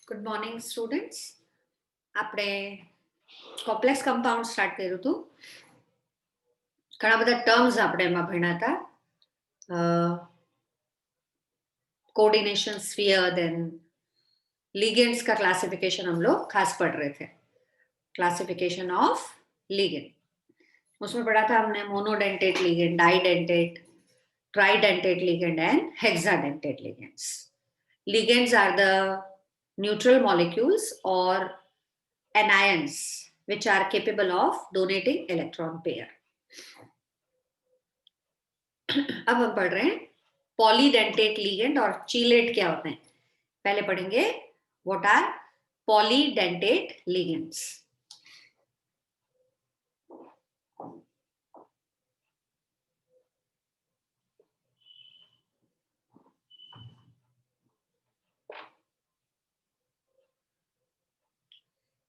Good morning students. આપણે complex compound start કર્યું હતું. ઘણા બધા ટર્મ્સ આપણે એમાં ભણ્યા હતા. कोऑर्डिनेशन स्फीयर, देन लिगेंड्स का क्लासिफिकेशन हम लोग खास पढ़ रहे थे. क्लासिफिकेशन ऑफ लिगेंड, उसमें पढ़ा था हमने monodentate ligand, डाइडेंटेट, tridentate ligand and hexadentate ligands. Ligands are the neutral molecules or anions which are capable of donating electron pair. अब हम पढ़ रहे हैं पॉलीडेंटेट लिगेंड और चीलेट क्या होते हैं. पहले पढ़ेंगे what are polydentate ligands.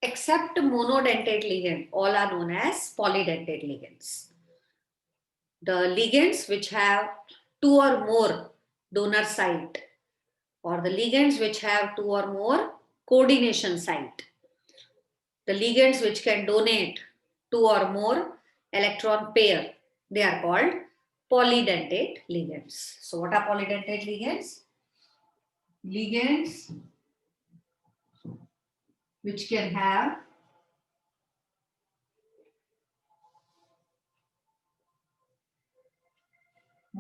Except monodentate ligand, all are known as polydentate ligands. The ligands which have two or more donor site, or the ligands which have two or more coordination site, the ligands which can donate two or more electron pair, they are called polydentate ligands. So what are polydentate ligands? Ligands which can have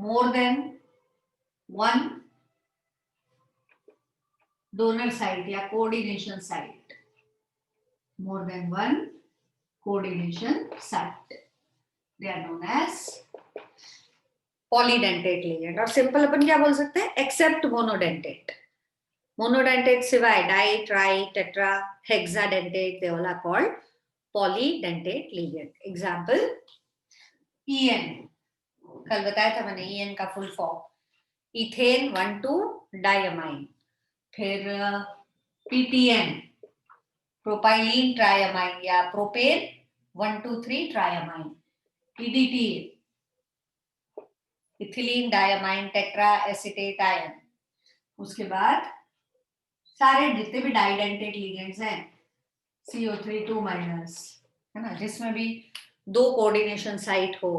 more than one donor site या coordination site, more than one coordination site, they are known as polydentate ligand. और simple अपन क्या बोल सकते हैं, except monodentate. Monodentate सिवाय di, tri, tetra, hexadentate, they all are called polydentate ligand. Example EN, कल बताया था मैंने EN का फुल फॉर्म, इथेन 1,2-डाइअमाइन. फिर PTN, प्रोपाइलीन ट्राइअमाइन या प्रोपेन 1,2,3-ट्राइअमाइन. EDT, ethylene diamine tetra acetate ion. उसके बाद सारे जितने भी डाइडेंटेट लिगेंड्स हैं, CO3 2- है ना, जिसमें भी दो कोऑर्डिनेशन साइट हो,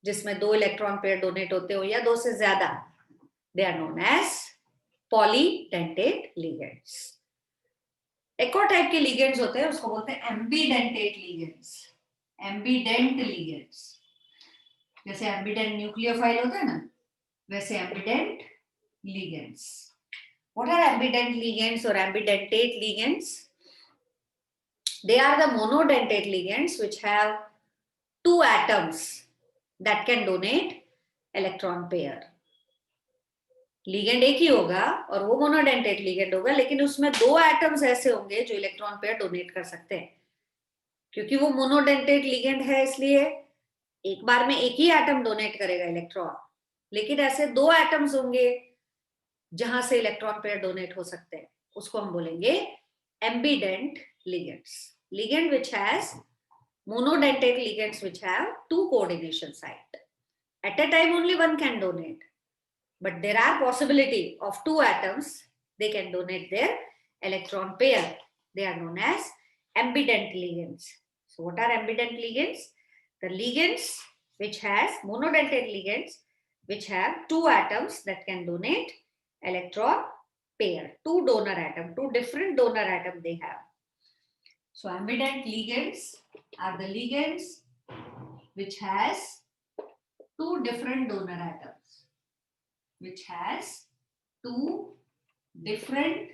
जिसमें दो इलेक्ट्रॉन पेयर डोनेट होते हो या दो से ज्यादा, they are known as polydentate ligands. एक और टाइप के लिगेंड्स होते हैं, उसको बोलते हैं एम्बीडेंटेट लिगेंड्स. एम्बीडेंट लिगेंड्स, जैसे एम्बीडेंट न्यूक्लियोफाइल होता है ना, वैसे एम्बीडेंट ligands. What are ambident ligands or ambidentate ligands? They are the monodentate ligands which have two atoms that can donate electron pair. Ligand एक ही होगा और वो monodentate ligand होगा, लेकिन उसमें दो atoms ऐसे होंगे जो electron pair donate कर सकते हैं. क्योंकि वो monodentate ligand है, इसलिए एक बार में एक ही atom donate करेगा electron, लेकिन ऐसे दो atoms होंगे जहां से इलेक्ट्रॉन पेयर डोनेट हो सकते हैं, उसको हम बोलेंगे ambidentate ligands. Ligand which has monodentate ligands which have two coordination site. At a time only one can donate, but there are possibility of two atoms, they can donate their electron pair. They are known as ambident ligands. So what are ambident ligands? The ligands which has monodentate ligands which have two atoms that can donate electron pair, two donor atom, two different donor atom they have. So ambident ligands are the ligands which has two different donor atoms, which has two different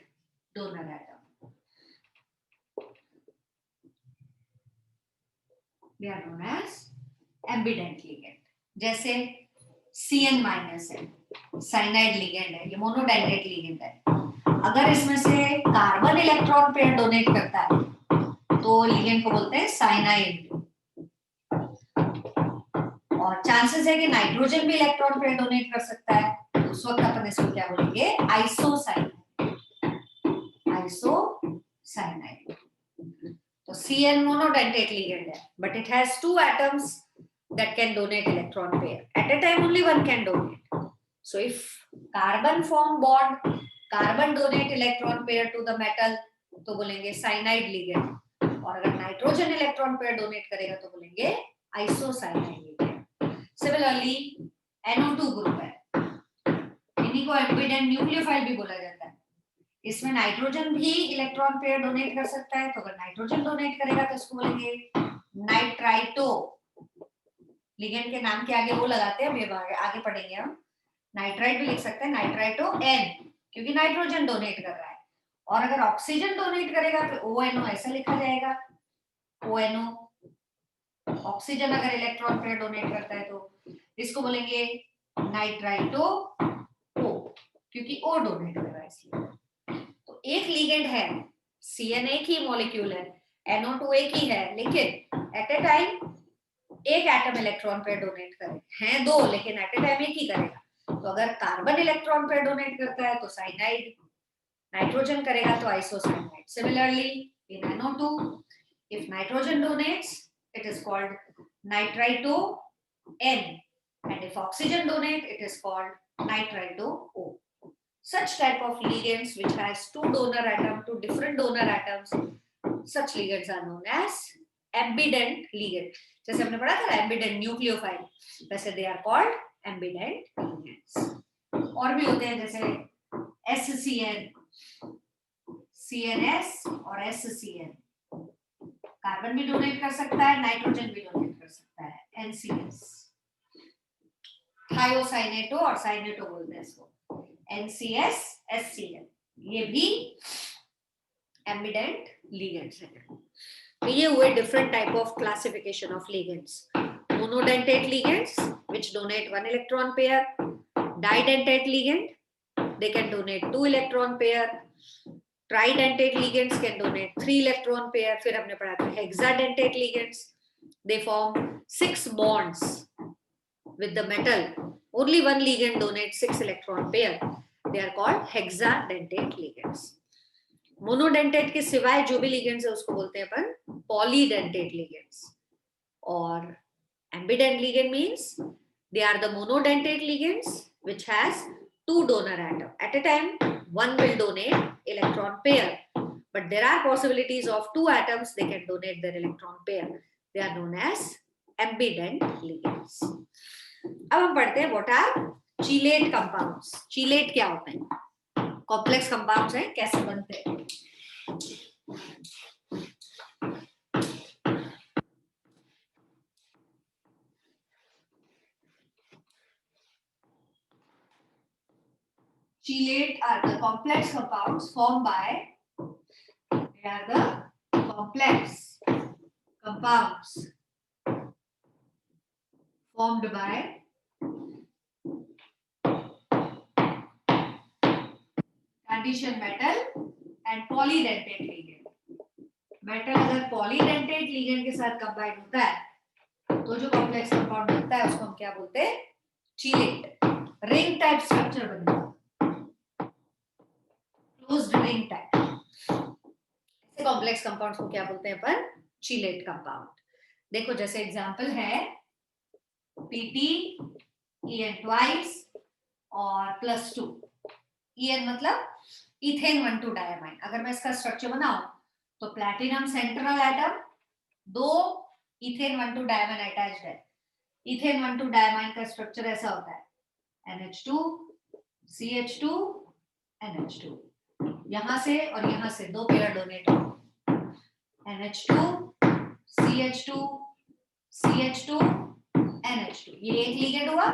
donor atom. They are known as ambident ligand. जैसे CN- है, cyanide ligand है, ये monodentate ligand है. अगर इसमें से carbon electron pair donate करता है तो लिगेंड को बोलते हैं साइनाइड. और चांसेस है कि नाइट्रोजन भी इलेक्ट्रॉन पेयर डोनेट कर सकता है, तो उस वक्त अपन इसको क्या बोलेंगे, आइसोसाइनाइड. आइसोसाइनाइड. तो CN मोनोडेंटेट लिगेंड है, but it has two atoms that can donate electron pair. At a time only one can donate. So if carbon form bond, carbon donate electron pair to the metal, तो बोलेंगे cyanide ligand, और अगर nitrogen electron pair donate करेगा तो बोलेंगे isocyanide ligand. Similarly NO2 group है, इन्हीं को एम्बिडेंट न्यूक्लियोफाइल भी बोला जाता है। इसमें नाइट्रोजन भी इलेक्ट्रॉन पेयर डोनेट कर सकता है, तो अगर नाइट्रोजन डोनेट करेगा तो इसको बोलेंगे नाइट्राइटो। लिगेंड के नाम के आगे वो लगाते हैं, अभी आगे पढ़ेंगे हम। नाइट्राइट भी लिख सकते हैं, नाइट्राइटो N, क्योंकि नाइट्रोजन डोनेट कर रहा है। और अगर ऑक्सीजन डोनेट करेगा तो ONO ऐसा लिखा जाएगा, ONO। ऑक्सीजन अगर इलेक्ट्रॉन पेयर डोनेट करता है तो इसको बोलेंगे नाइट्राइटो O, क्योंकि O डोनेट कर रहा है इसलिए। तो एक लिगेंड है, CN एक ही मॉलिक्यूल है, NO2 एक ही है, लेकिन एट ए टाइम एक एटम इलेक्ट्रॉन पेयर डोनेट करे, हैं दो लेकिन एट ए टाइम एक ही करेगा। तो अगर कार्बन इलेक्ट्रॉन पेयर डोनेट करता है तो साइनाइड, नाइट्रोजन करेगा तो isocyanide. Similarly in NO2, if nitrogen donates it is called nitrito N, and if oxygen donate it is called nitrito O. Such type of ligands which has two donor atom to different donor atoms, such ligands are known as ambident ligand. जैसे हमने पढ़ा था ambident nucleophile, वैसे they are called ambident ligands. और भी होते हैं जैसे SCN, CNS और SCN। कार्बन भी डोनेट कर सकता है, नाइट्रोजन भी डोनेट कर सकता है, NCS। थायोसाइनेटो और साइनेटो बोलते हैं इसको, NCS, SCN, ये भी एम्बिडेंट लिगेंड्स हैं। तो ये हुए different type of classification of ligands. Monodentate ligands which donate one electron pair, didentate ligand they can donate 2 electron pair, tridentate ligands can donate 3 electron pair। फिर हमने पढ़ा था hexadentate ligands, they form 6 bonds with the metal, only one ligand donates 6 electron pair, they are called hexadentate ligands। Monodentate के सिवाय जो भी ligands है उसको बोलते हैं अपन पॉलीडेंटेट लिगेंड्स। और ambient ligand means they are the monodentate ligands which has 2 donor atom at a time, one will donate electron pair, but there are possibilities of 2 atoms they can donate their electron pair, they are known as ambident ligands। अब हम पढ़ते हैं what are chelate compounds। chelate क्या होते हैं? Complex compounds हैं, कैसे बनते हैं? Chelate are the complex compounds formed by, they are the complex compounds formed by transition metal and polydentate ligand। Metal अगर पॉलीडेंटेट लिगेंड के साथ कंबाइन होता है तो जो कॉम्प्लेक्स कंपाउंड बनता है उसको हम क्या बोलते हैं? चीलेट। रिंग टाइप स्ट्रक्चर बनता है, क्लोज्ड रिंग टाइप। ऐसे कॉम्प्लेक्स कंपाउंड्स को क्या बोलते हैं अपन? चीलेट कंपाउंड। देखो जैसे एग्जांपल है PT, EN ट्वाइस और +2। EN मतलब इथेन 1,2 डायमाइन। अगर मैं इसका स्ट्रक्चर बनाऊं तो platinum central atom, 2 ethane 1,2 diamine attached है। इथेन 1,2 डायमाइन का स्ट्रक्चर ऐसा होता है NH2 CH2 NH2। यहां से और यहां से 2 पेयर डोनेट हो, NH2 CH2 CH2 NH2। ये एक लिगेंड हुआ,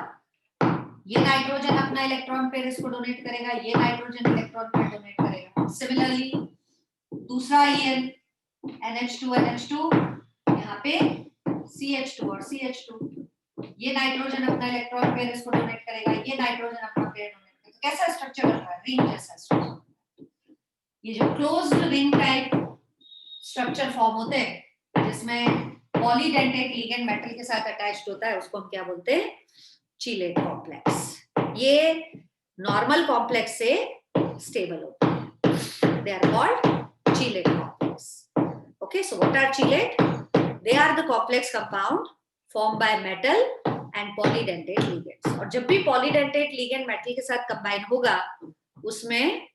ये नाइट्रोजन अपना इलेक्ट्रॉन पेयर इसको डोनेट करेगा, ये नाइट्रोजन इलेक्ट्रॉन पेयर डोनेट करेगा। सिमिलरली दूसरा EN NH2 NH2, यहाँ पे CH2 और CH2, ये नाइट्रोजन अपना इलेक्ट्रॉन पेयर इसको डोनेट करेगा, ये नाइट्रोजन अपना पेयर डोनेट करेगा। तो कैसा स्ट्रक्चर बन रहा है? रिंग जैसा स्ट्रक्चर। ये जो closed ring type structure form होते हैं जिसमें पॉलीडेंटेट लिगेंड मेटल के साथ अटैच्ड होता है उसको हम क्या बोलते हैं? Chelate complex. ये नॉर्मल कॉम्प्लेक्स से स्टेबल होता है, they are called chelate complex। Okay, so what are chelate? They are the complex compound formed by metal and polydentate ligands। और जब भी polydentate ligand metal के साथ combine होगा उसमें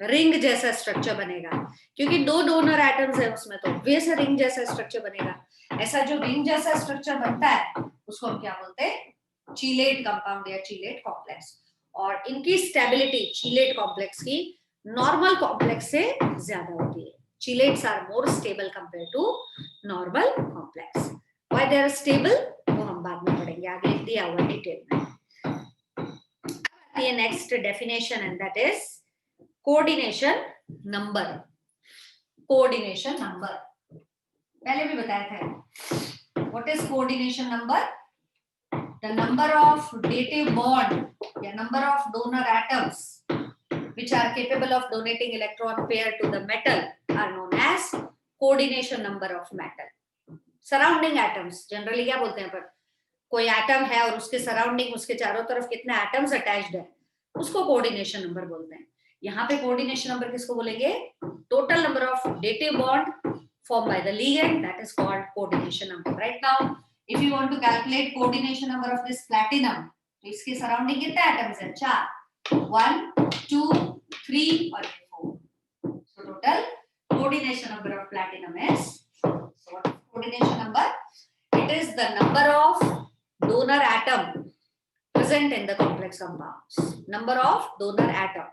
रिंग जैसा स्ट्रक्चर बनेगा, क्योंकि दो डोनर एटम्स है उसमें, तो ऑब्वियस रिंग जैसा स्ट्रक्चर बनेगा। ऐसा जो रिंग जैसा स्ट्रक्चर बनता है उसको हम क्या बोलते हैं, चीलेट कंपाउंड या चीलेट कॉम्प्लेक्स। और इनकी स्टेबिलिटी चीलेट कॉम्प्लेक्स की नॉर्मल कॉम्प्लेक्स से ज्यादा होती है। Chelates are more stable compare to normal complex. Why they are stable वो हम बाद में पढ़ेंगे, आगे दिया हुआ डिटेल में। Next definition and that is coordination number. Coordination number पहले भी बताया था। What is coordination number? The number of dative bond या number of donor atoms which are capable of donating electron pair to the metal are known as coordination number of metal. Surrounding atoms generally क्या बोलते हैं, पर कोई atom है और उसके surrounding, उसके चारों तरफ कितने एटम्स अटैच्ड है, उसको कोऑर्डिनेशन नंबर बोलते हैं। यहाँ पे कोऑर्डिनेशन नंबर किसको बोलेंगे? Total number of dative bond formed by the ligand, that is called coordination number. Right now if you want to calculate coordination number of this platinum, तो इसके सराउंडिंग कितने atoms हैं? 4, 1 2 3 और 4। so total coordination number of platinum is 4. so what is coordination number? It is the number of donor atom present in the complex compounds. number of donor atom,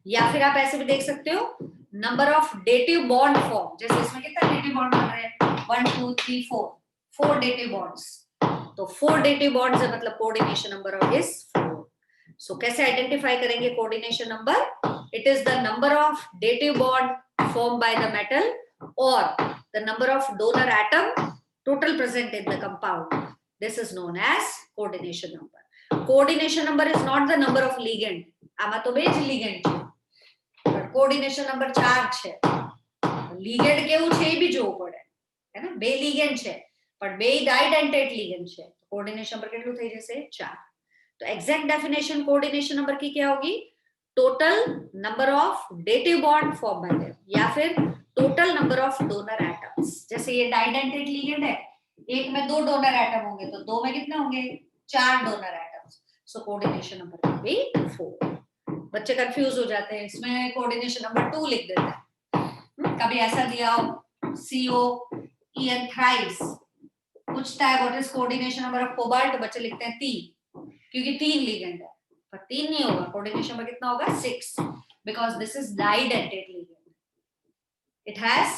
या फिर आप ऐसे भी देख सकते हो number of dative bond form. जैसे इसमें कितना डेटिव बॉन्ड बन रहे हैं? 1 2 3 4 डेटिव बॉन्ड्स। तो 4 डेटिव बॉन्ड्स है, मतलब coordination number of is 4। So कैसे आइडेंटिफाई करेंगे coordination number? It is the number of dative bond form by the metal और the number of donor atom total present in the compound. This is known as coordination number. Coordination number is not the number of ligand. આમાં તો બે જ ligand છે, coordination number 4 છે। Ligand કેવું છે એ બી જોવું પડે, હે ને? બે લિગેન્ડ છે પણ બે ડાઇડેન્ટેટ લિગેન્ડ છે, તો કોઓર્ડિનેશન નંબર કેટલું થઈ જશે? 4। तो एग्जैक्ट डेफिनेशन कोऑर्डिनेशन नंबर की क्या होगी? Total number of dative bond form bye them, या फिर total number of donor atoms. जैसे ये डाइडेंटेट लिगेंड है, एक में 2 डोनर एटम होंगे तो 2 में कितने होंगे? 4 donor atoms. So coordination number will be 4। बच्चे कंफ्यूज हो जाते हैं, इसमें कोऑर्डिनेशन नंबर 2 लिख देते हैं। कभी ऐसा दिया हो CO EN थ्राइस, पूछता है what is coordination number of cobalt, तो बच्चे लिखते हैं 3, क्योंकि 3 लिगेंड है। पर 3 नहीं होगा, कोऑर्डिनेशन नंबर कितना होगा? 6, because this is didentate ligand, it has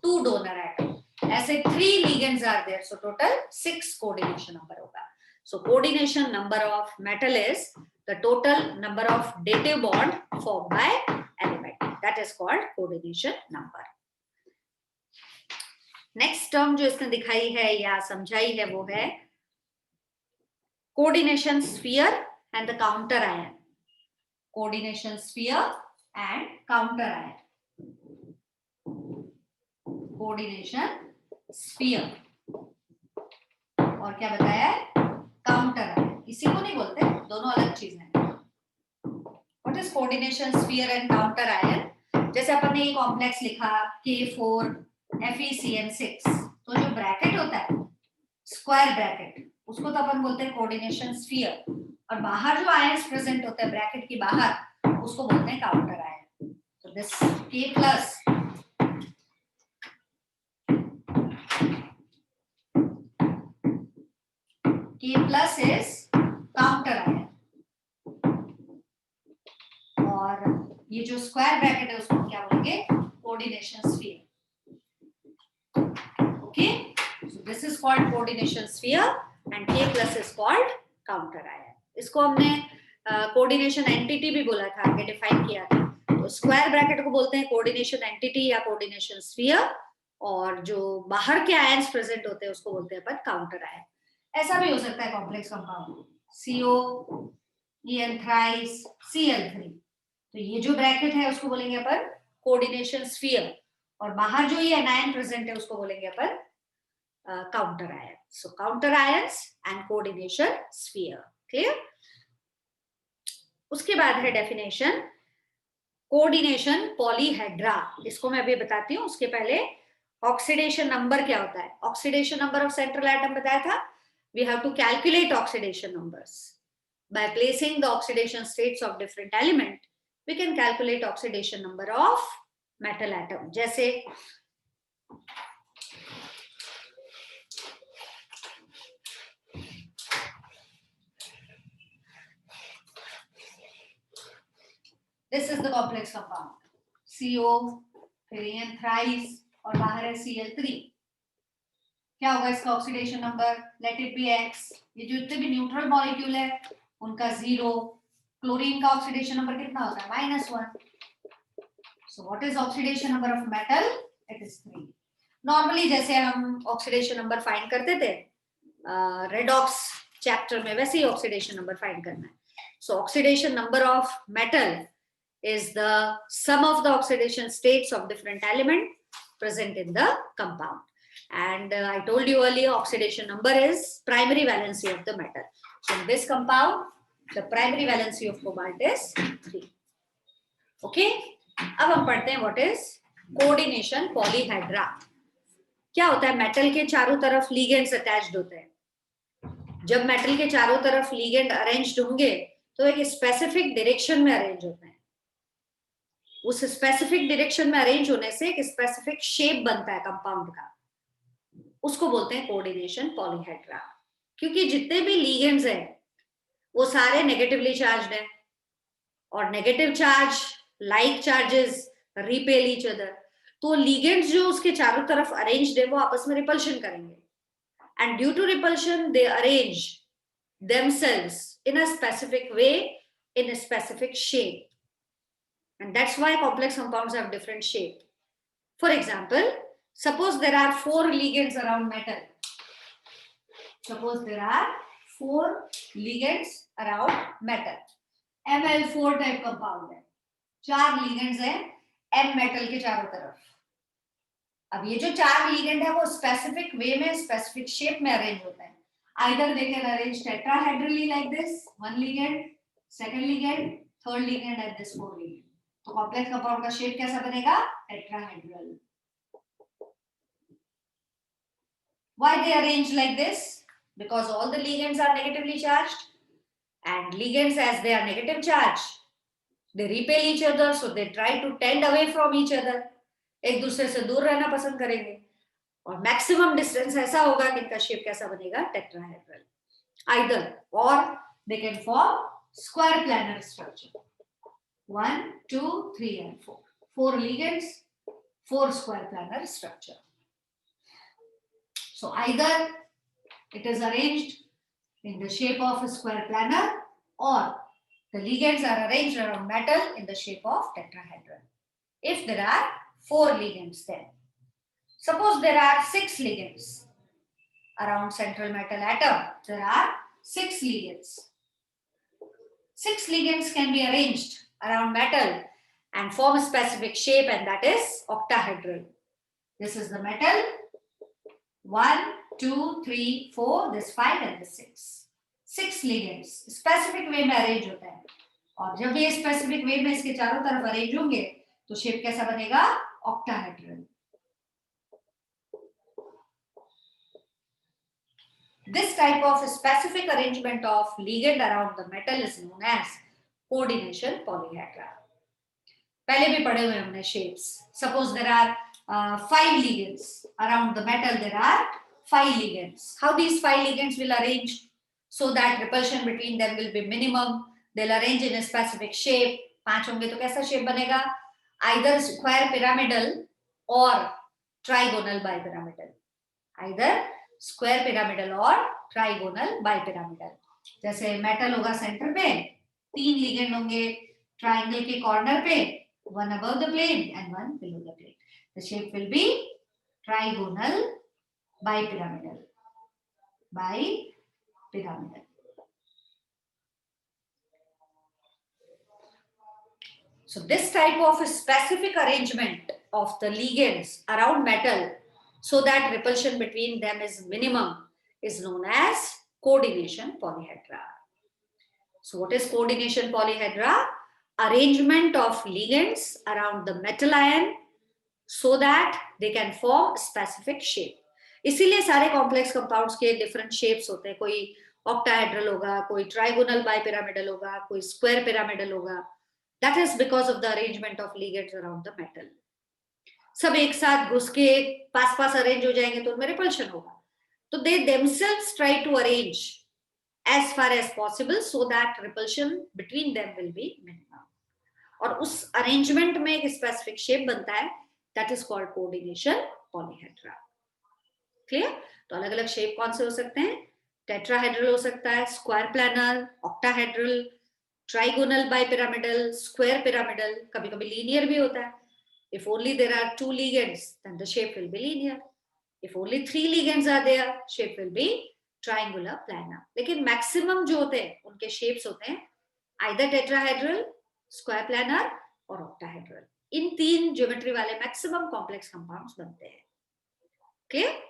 2 donor atom. ऐसे 3 ligands are there, so total 6 coordination number होगा। So coordination number of metal is the total number of dative bond formed by element, that is called coordination number। Next term जो इसने दिखाई है या समझाई है वो है coordination sphere and the counter ion. Coordination sphere and counter ion. Coordination sphere और क्या बताया है? Counter ion. इसी को नहीं बोलते, दोनों अलग चीज है। What is coordination sphere and counter ion? जैसे अपन ने ये कॉम्प्लेक्स लिखा K4 FeCN6, तो जो ब्रैकेट होता है स्क्वायर ब्रैकेट, उसको तो अपन बोलते हैं कोऑर्डिनेशन स्फीयर, और बाहर जो आयंस प्रेजेंट होते हैं ब्रैकेट के बाहर, उसको बोलते हैं काउंटर आयन। तो this K plus is counter ion, और ये जो स्क्वायर ब्रैकेट है उसको क्या बोलेंगे? Coordination sphere. Okay, so this is called coordination sphere and K plus is called counter ion. इसको हमने कोऑर्डिनेशन एंटिटी भी बोला था, आगे डिफाइन किया था। तो स्क्वायर ब्रैकेट को बोलते हैं कोऑर्डिनेशन एंटिटी या कोऑर्डिनेशन स्फीयर, और जो बाहर के आयंस प्रेजेंट होते हैं उसको बोलते हैं अपन काउंटर आयन। ऐसा भी हो सकता है complex compound CO EN thrice Cl3, तो ये जो ब्रैकेट है उसको बोलेंगे अपन कोऑर्डिनेशन स्फीयर, और बाहर जो ये एनायन प्रेजेंट है उसको बोलेंगे अपन counter ion. So counter ions and coordination sphere, clear? उसके बाद है डेफिनेशन कोऑर्डिनेशन पॉलीहेड्रा। इसको मैं अभी बताती हूँ, उसके पहले ऑक्सीडेशन नंबर क्या होता है? Oxidation number of central atom बताया था। We have to calculate oxidation numbers by placing the oxidation states of different element we can calculate oxidation number of metal atom. जैसे this is the complex compound CO, फिर AN thrice और बाहर है Cl3. क्या होगा इसका oxidation number? Let it be X. ये जो जितने भी न्यूट्रल मॉलिक्यूल है उनका 0. क्लोरीन का ऑक्सीडेशन नंबर कितना होता है? -1. So what is oxidation number of metal? It is 3. Normally जैसे हम ऑक्सीडेशन नंबर फाइंड करते थे रेडॉक्स चैप्टर में, वैसे ही ऑक्सीडेशन नंबर फाइंड करना है. सो oxidation number of metal is the sum of the oxidation states of different element present in the compound. And I told you earlier, oxidation number is primary valency of the metal. So in this compound, the primary valency of cobalt is 3. Okay. अब हम पढ़ते हैं what is coordination polyhedra. क्या होता है? Metal के चारों तरफ लिगेंड्स अटैच्ड होते हैं. जब मेटल के चारों तरफ लिगेंड अरेंज्ड होंगे तो एक स्पेसिफिक डायरेक्शन में अरेंज होते हैं. उस स्पेसिफिक डायरेक्शन में अरेंज होने से एक स्पेसिफिक शेप बनता है कंपाउंड का. उसको बोलते हैं कोऑर्डिनेशन पॉलीहेड्रा. क्योंकि जितने भी लिगेंड्स हैं वो सारे नेगेटिवली चार्ज्ड हैं और negative charge like charges repel each other. तो लिगेंड्स जो उसके चारों तरफ अरेंज्ड है वो आपस में रिपल्शन करेंगे. And due to repulsion they arrange themselves in a specific way, in a specific shape. And that's why complex compounds have different shape. For example, suppose there are 4 ligands around metal. Suppose there are 4 ligands around metal. Ml4 type compound है. 4 ligands है M metal के चारों तरफ. अब ये जो 4 ligand है वो specific way में specific shape में arrange होता है. Either they can arrange tetrahedrally like this, one ligand, second ligand, third ligand and this 4 ligand. तो कॉम्प्लेक्स कंपाउंड का शेप कैसा बनेगा? Tetrahedral. Why they arrange like this? Because all the ligands are negatively charged, and ligands, as they are negative charge, they repel each other, so they try to tend away from each other. एक दूसरे से दूर रहना पसंद करेंगे और maximum distance ऐसा होगा कि इनका शेप कैसा बनेगा? Tetrahedral. Either or they can form square planar structure. 1, 2, 3 and 4. 4 ligands, 4 square planar structure. So either it is arranged in the shape of a square planar or the ligands are arranged around metal in the shape of tetrahedron. If there are 4 ligands then. Suppose there are 6 ligands around central metal atom. There are 6 ligands. 6 ligands can be arranged around metal and form a specific shape, and that is octahedral. This is the metal. 1, 2, 3, 4, this 5 and this 6. 6 ligands specific way में arrange होता है. और जब ये specific way में इसके चारों तरफ arrange होंगे तो shape कैसा बनेगा? octahedral. This type of specific arrangement of ligand around the metal is known as coordination polyhedra. पहले भी पढ़े हुए हमने shapes. Suppose there are 5 ligands around the metal. There are 5 ligands. How these 5 ligands will arrange so that repulsion between them will be minimum? They'll arrange in a specific shape. 5 होंगे तो कैसा shape बनेगा? Either square pyramidal or trigonal bipyramidal. Either square pyramidal or trigonal bipyramidal. जैसे metal होगा center पे, 3 ligand होंगे triangle के corner पे, one above the plane and one below the plane. The shape will be trigonal bipyramidal. Bipyramidal. So this type of specific arrangement of the ligands around metal so that repulsion between them is minimum is known as coordination polyhedra. So what is coordination polyhedra? Arrangement of ligands around the metal ion so that they can form specific shape. इसीलिए सारे complex compounds के different shapes होते हैं. कोई octahedral होगा, कोई trigonal bipyramidal होगा, कोई square pyramidal होगा. That is because of the arrangement of ligands around the metal. सब एक साथ घुस के पास पास अरेंज हो जाएंगे तो उनमें रिपल्शन होगा. तो they themselves try to arrange as far as possible so that repulsion between them will be minimum. और उस अरेंजमेंट में एक स्पेसिफिक शेप बनता है, that is called coordination polyhedra. Clear? तो अलग अलग शेप कौन से हो सकते हैं? टेट्राहेड्रल हो सकता है, square planar, octahedral, trigonal bipyramidal, square pyramidal, कभी कभी लीनियर भी होता है. If only there are 2 ligands, then the shape will be linear. If only 3 ligands are there, shape will be triangular planar. लेकिन मैक्सिमम जो होते हैं उनके शेप्स होते हैं either tetrahedral, square planar और octahedral. इन 3 ज्योमेट्री वाले मैक्सिमम कॉम्प्लेक्स कंपाउंड्स बनते हैं. क्लियर?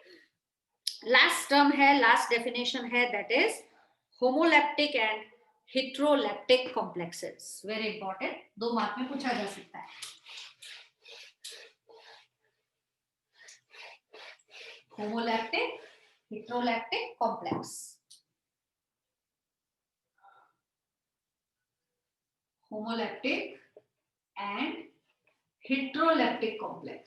लास्ट टर्म है, लास्ट डेफिनेशन है, that is homoleptic and heteroleptic complexes. Very important, 2 mark में पूछा जा सकता है. homolaptic, heterolaptic complex. Homolaptic and heterolaptic complex.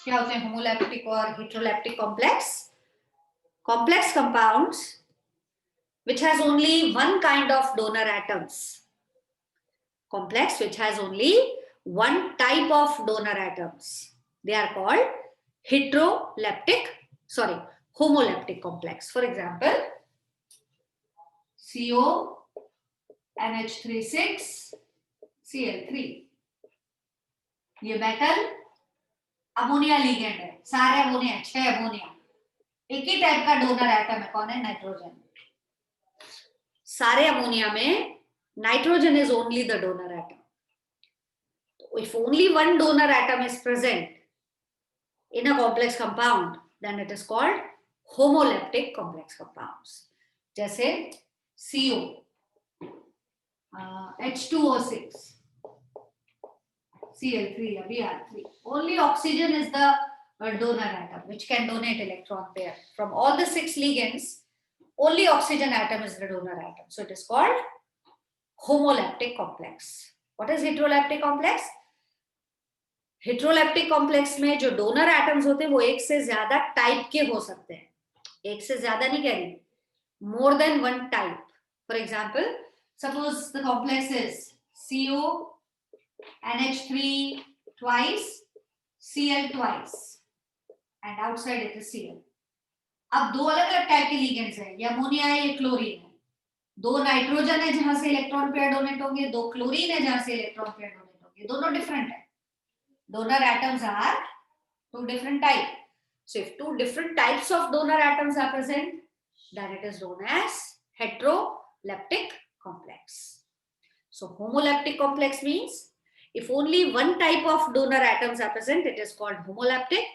क्या होते हैं homolaptic और heterolaptic complex? Complex compounds which has only one kind of donor atoms. Complex which has only one type of donor atoms. They are called homolaptic complex. For example, CO NH36 Cl3. ये metal ammonia ligand है, सारे ammonia, 6 ammonia. एक ही type का donor atom है, कौन है? Nitrogen. सारे ammonia में nitrogen is only the donor atom. If only one donor atom is present in a complex compound, then it is called homolaptic complex compounds. जैसे CO, H2O6, Cl3 या Br3. Only oxygen is the donor atom which can donate electron pair. From all the 6 ligands, only oxygen atom is the donor atom. So it is called homolaptic complex. What is heterolaptic complex? Heteroleptic complex में जो donor atoms होते हैं वो एक से ज्यादा type के हो सकते हैं. एक से ज्यादा नहीं कह रही, more than one type. For example, suppose the complex is CO NH3 twice Cl twice and outside it is Cl. अब 2 अलग अलग टाइप के लिगेंड्स हैं, ये अमोनिया है, ये क्लोरीन है. 2 नाइट्रोजन है जहां से इलेक्ट्रॉन पेयर डोनेट होंगे, 2 क्लोरीन है जहां से इलेक्ट्रॉन पेयर डोनेट होंगे. दोनों डिफरेंट है. Donor atoms are 2 different types. So if 2 different types of donor atoms are present, then it is known as heterolaptic complex. So homolaptic complex means if only one type of donor atoms are present, it is called homolaptic.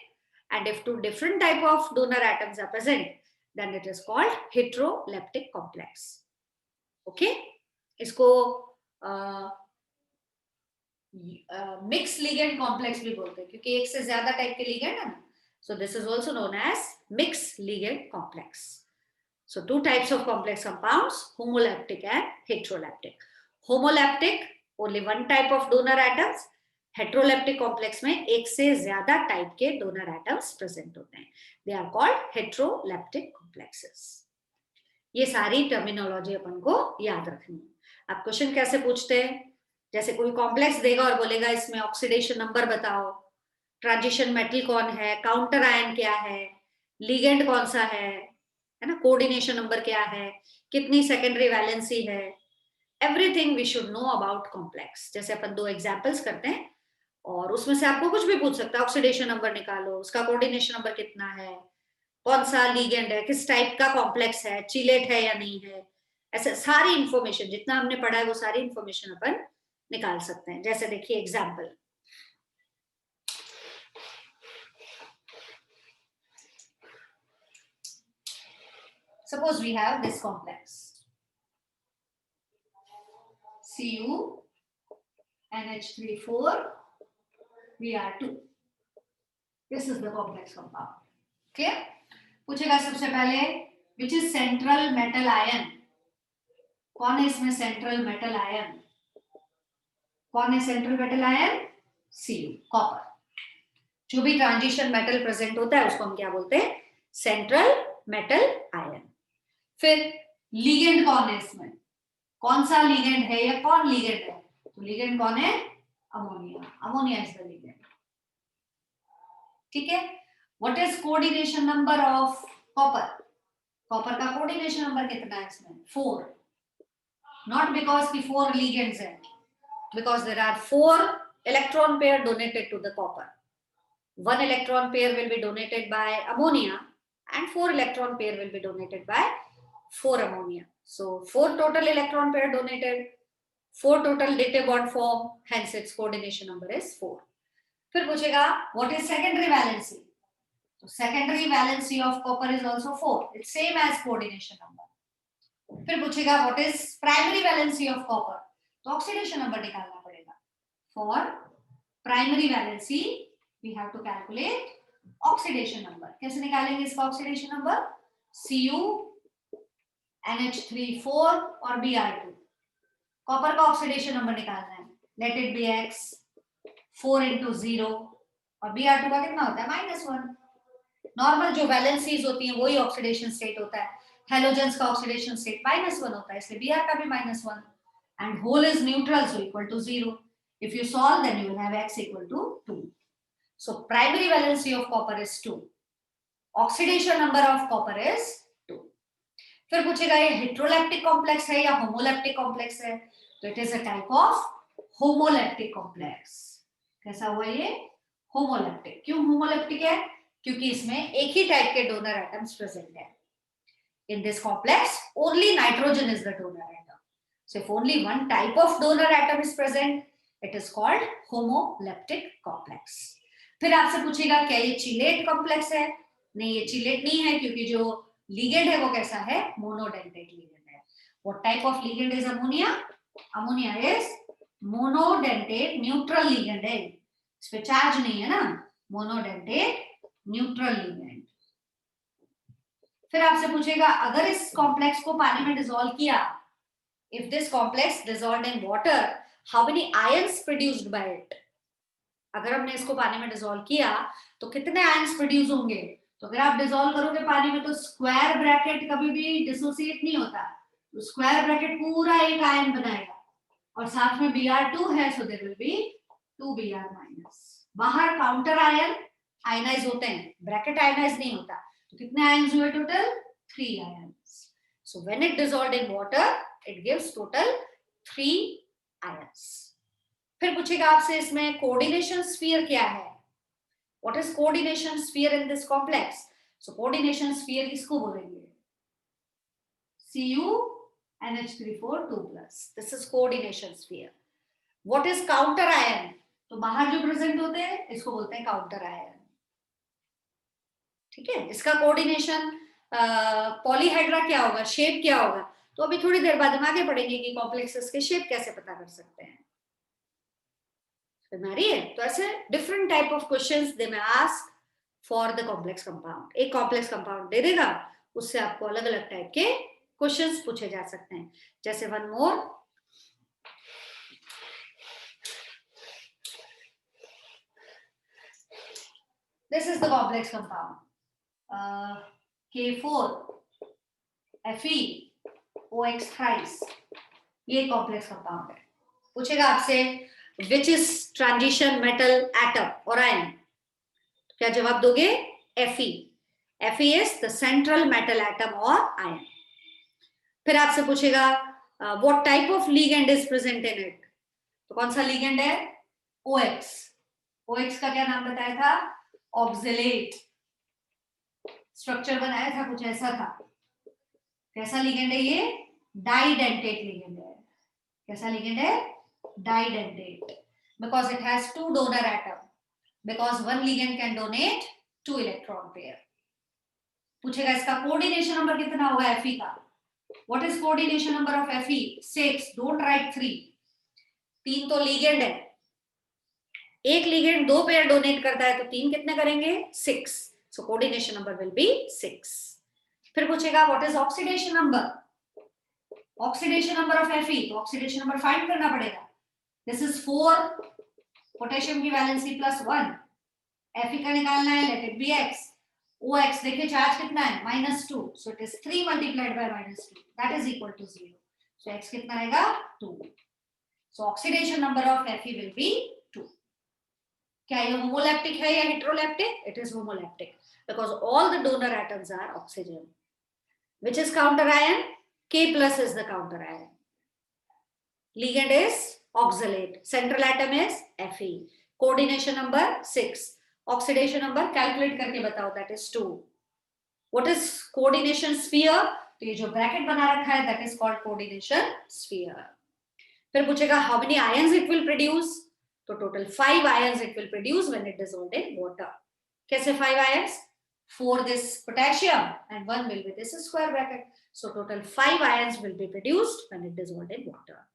And if 2 different type of donor atoms are present, then it is called heterolaptic complex. Okay? इसको mix ligand complex भी बोलते हैं क्योंकि एक से ज्यादा type के ligand है ना. So this is also known as mix ligand complex. So 2 types of complex compounds, homolaptic and heterolaptic. homolaptic only one type of donor atoms. heterolaptic complex में एक से ज्यादा टाइप के donor atoms प्रेजेंट होते हैं. they are called heterolaptic complexes. ये सारी terminology अपन को याद रखनी है. आप क्वेश्चन कैसे पूछते हैं? जैसे कोई कॉम्प्लेक्स देगा और बोलेगा इसमें ऑक्सीडेशन नंबर बताओ, ट्रांजिशन मेटल कौन है, काउंटर आयन क्या है, लिगेंड कौन सा है ना, कोऑर्डिनेशन नंबर क्या है, कितनी सेकेंडरी वैलेंसी है. Everything we should know about complex. जैसे अपन 2 एग्जांपल्स करते हैं और उसमें से आपको कुछ भी पूछ सकता है. ऑक्सीडेशन नंबर निकालो, उसका कोऑर्डिनेशन नंबर कितना है, कौन सा लिगेंड है, किस टाइप का कॉम्प्लेक्स है, चिलेट है या नहीं है. ऐसे सारी इंफॉर्मेशन जितना हमने पढ़ा है वो सारी इंफॉर्मेशन अपन निकाल सकते हैं. जैसे देखिए example, suppose we have this complex Cu NH34 Br2. This is the complex compound. Clear? पूछेगा सबसे पहले which is central metal ion, कौन है इसमें सेंट्रल मेटल आयन, कौन है central metal ion? Cu, copper. जो भी ट्रांजिशन मेटल प्रेजेंट होता है उसको हम क्या बोलते हैं? Central metal ion. फिर लिगेंड कौन है इसमें, कौन सा लिगेंड है या कौन लिगेंड है? तो लिगेंड कौन है? Ammonia, ammonia is the ligand. ठीक है। What is coordination number of copper, copper का कोऑर्डिनेशन नंबर कितना है इसमें? 4। नॉट बिकॉज की 4 लिगेंड्स हैं, because there are 4 electron pair donated to the copper. 1 electron pair will be donated by ammonia and 4 electron pair will be donated by 4 ammonia. So 4 total electron pair donated, 4 total dative bond form, hence its coordination number is 4. फिर पूछेगा what is secondary valency? So secondary valency of copper is also 4. It's same as coordination number. फिर पूछेगा what is primary valency of copper? तो oxidation number निकालना पड़ेगा। For primary valency we have to calculate oxidation number. कैसे निकालेंगे इसका oxidation number? Cu NH3 4 और Br2। Copper का ऑक्सीडेशन नंबर निकालना है, let it be X 4 into 0 और Br2 का कितना होता है? -1। नॉर्मल जो वैलेंसीज होती हैं वही ऑक्सीडेशन स्टेट होता है, हेलोजेंस का ऑक्सीडेशन स्टेट -1 होता है, इसलिए Br का भी -1 and whole is neutral, so equal to 0. If you solve, then you will have X equal to 2. So primary valency of copper is 2. Oxidation number of copper is 2. फिर पूछेगा ये heterolactic complex है या homoleptic complex है? तो it is a type of homoleptic complex. कैसा हुआ ये? homoleptic. क्यों homoleptic है? क्योंकि इसमें एक ही टाइप के donor atoms present है. In this complex, only nitrogen is the donor atom. So if only one type of donor atom is present, it is called homoleptic complex. फिर आपसे पूछेगा क्या ये चिलेट कॉम्प्लेक्स है? नहीं, ये चिलेट नहीं है क्योंकि जो लिगेंड है वो कैसा है? मोनोडेंटेट लिगेंड है। What type of ligand is ammonia? Ammonia is monodentate neutral ligand है, इस पे चार्ज नहीं है ना, मोनोडेंटेट न्यूट्रल लिगेंड। फिर आपसे पूछेगा अगर इस कॉम्प्लेक्स को पानी में डिसॉल्व किया, if this complex dissolved in water, how many ions produced by it? अगर हमने इसको पानी में डिसॉल्व किया तो कितने आयंस प्रोड्यूस होंगे? तो अगर आप डिसॉल्व करोगे पानी में तो स्क्वायर ब्रैकेट कभी भी डिसोसिएट नहीं होता, तो स्क्वायर ब्रैकेट पूरा एक आयन बनाएगा और साथ में Br2 है, so there will be 2 Br-। बाहर काउंटर आयन आयनाइज होते हैं, ब्रैकेट आयनाइज नहीं होता, तो कितने आयंस हुए total? 3 ions. So when it dissolved in water, it gives total 3 ions. फिर पूछेगा आपसे इसमें कोऑर्डिनेशन स्फीयर क्या है? What is coordination sphere in this complex? So coordination sphere किसको बोलेंगे? Cu NH3 4 2+. This is coordination sphere. What is counter ion? तो बाहर जो प्रेजेंट होते हैं इसको बोलते हैं काउंटर आयन। ठीक है, इसका कोऑर्डिनेशन पॉलीहेड्रा क्या होगा, शेप क्या होगा? तो अभी थोड़ी देर बाद हम आगे पढ़ेंगे कि कॉम्प्लेक्सेस के शेप कैसे पता कर सकते हैं। तो ऐसे डिफरेंट टाइप ऑफ क्वेश्चंस दे में ask for the complex compound. एक कॉम्प्लेक्स कंपाउंड दे देगा, उससे आपको अलग अलग टाइप के क्वेश्चंस पूछे जा सकते हैं। जैसे one more, this is the complex compound K4 Fe OX thrice, ये कॉम्प्लेक्स कंपाउंड है। पूछेगा आपसे which is transition metal atom और आयन, क्या जवाब दोगे? Fe। Fe is the central metal atom और आयन। फिर आपसे पूछेगा what type of ligand is present in it, तो कौन सा लिगेंड है? OX। OX का क्या नाम बताया था? ऑक्सलेट। स्ट्रक्चर बनाया था कुछ ऐसा था। कैसा लिगेंड है ये? डाइडेंटेट लिगेंड है। कैसा लिगेंड है? डाइडेंटेट, because it has 2 donor atom, because one ligand can donate 2 electron pair. पूछेगा इसका कोऑर्डिनेशन नंबर कितना होगा Fe का? What is coordination number of Fe? 6. Don't write 3. 3 तो लिगेंड है, एक लिगेंड 2 पेयर डोनेट करता है तो 3 कितने करेंगे? 6। So coordination number will be 6. फिर पूछेगा what is oxidation number? Oxidation number of Fe, तो oxidation number find करना पड़ेगा. This is 4 पोटेशियम की वैलेंसी +1. Fe का निकालना है, let it be x. OX देखिए चार्ज कितना है -2, so it is 3 multiplied by -2, that is equal to 0. So x कितना आएगा 2. So oxidation number of Fe will be 2. क्या ये होमोलैप्टिक है या हेटेरोलैप्टिक? It is homoleptic because all the donor atoms are oxygen. Which is counter ion? K plus is the counter ion. Ligand is oxalate. Central atom is Fe. Coordination number 6. Oxidation number calculate करके बताओ, that is 2. What is coordination sphere? तो ये जो bracket बना रखा है that is called coordination sphere. फिर पूछेगा how many ions it will produce? तो total 5 ions it will produce when it dissolved in water. कैसे 5 ions? 4 this potassium and 1 will be this square bracket. So total 5 ions will be produced when it dissolved in water.